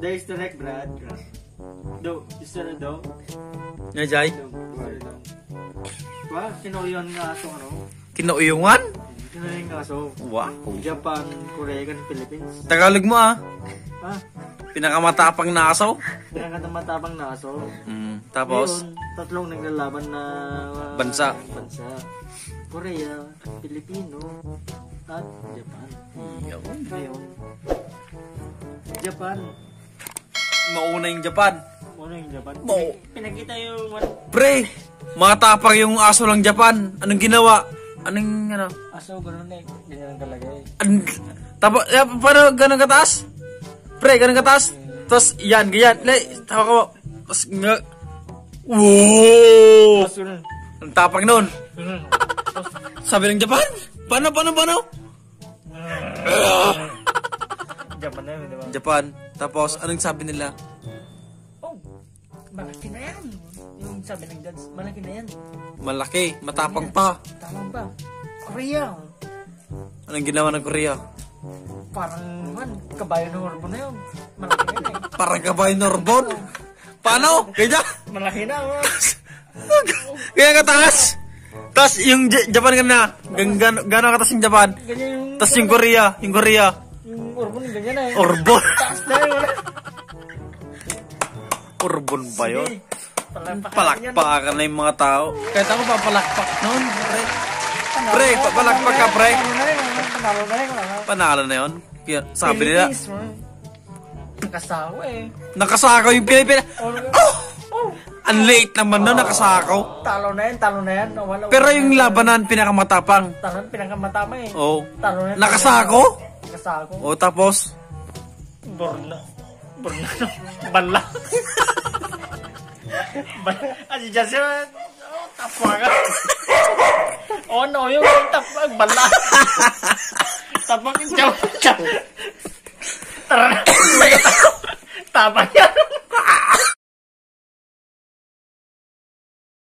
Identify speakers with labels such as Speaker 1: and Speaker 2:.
Speaker 1: There is direct, Brad. Do, is there a do?
Speaker 2: Nga, Jay?
Speaker 1: Wah, kinuyon nga aso, ano?
Speaker 2: Kinuuyungan?
Speaker 1: Kinuyon nga aso.
Speaker 2: Wow.
Speaker 1: Japan, Korea, and Philippines.
Speaker 2: Tagalog mo ah.
Speaker 1: Ah,
Speaker 2: Pinakamatapang na aso.
Speaker 1: pinakamatapang na aso.
Speaker 2: Tapos,
Speaker 1: Ngayon, tatlong naglalaban na
Speaker 2: Bansa.
Speaker 1: Korea, Pilipino, at Japan. Ngayon, Japan.
Speaker 2: mauna yung Japan.
Speaker 1: Ano yung Japan?
Speaker 2: Mo.
Speaker 1: Pinakita yung
Speaker 2: Pre, matapang yung aso lang Japan. Anong ginawa? Anong, ano?
Speaker 1: aso, gano'n eh. Ganyan ang kalagay.
Speaker 2: Tapos, paano ganun kataas? Pre, ganun kataas? Tapos, yan, ganyan. Tawa ko. Tapos, nga. Wow!
Speaker 1: Aso na.
Speaker 2: Ang tapang nun. Sabi ng Japan, paano?
Speaker 1: Japan na yun, di ba?
Speaker 2: Japan. Tapos, anong sabi nila?
Speaker 1: Oh, malaki na yan. Yung sabi ng dads, malaki na yan.
Speaker 2: Malaki, matapang pa.
Speaker 1: Tama ba? Korea.
Speaker 2: Anong ginawa ng Korea?
Speaker 1: Parang man, kabayo ng orbo na yun. Malaki na yun eh.
Speaker 2: Parang kabayo Norbon. Paano? Kaya?
Speaker 1: Malaki na.
Speaker 2: Kaya kataas. Tapos yung Japan ka na. Gano'n katas yung Japan.
Speaker 1: Ganyan yung...
Speaker 2: Tapos yung Korea.
Speaker 1: Yung orbo na ganyan eh.
Speaker 2: Orbon.
Speaker 1: Taas na yun.
Speaker 2: Orbon ba yun?
Speaker 1: Sige.
Speaker 2: Palakpakan na yung mga tao. Kahit ako papalakpak noon. Pre, papalakpak ka pre.
Speaker 1: Panalo na yun.
Speaker 2: Panalo na yun. Kaya sabi nila.
Speaker 1: Nakasawa eh.
Speaker 2: Nakasakaw yung Pilipinas.
Speaker 1: Oh!
Speaker 2: Ang late naman nun, nakasakaw.
Speaker 1: Talo na yan. Nawala.
Speaker 2: Pero yung labanan, pinakamatapang.
Speaker 1: Talo, pinakamatama eh.
Speaker 2: Oo.
Speaker 1: Talo na yan.
Speaker 2: Nakasako?
Speaker 1: Nakasako.
Speaker 2: O tapos?
Speaker 1: Borno. Bala. Asi Jase, tapang. Oh no, yung tapang bala. Tapang jauh. Tapang yan.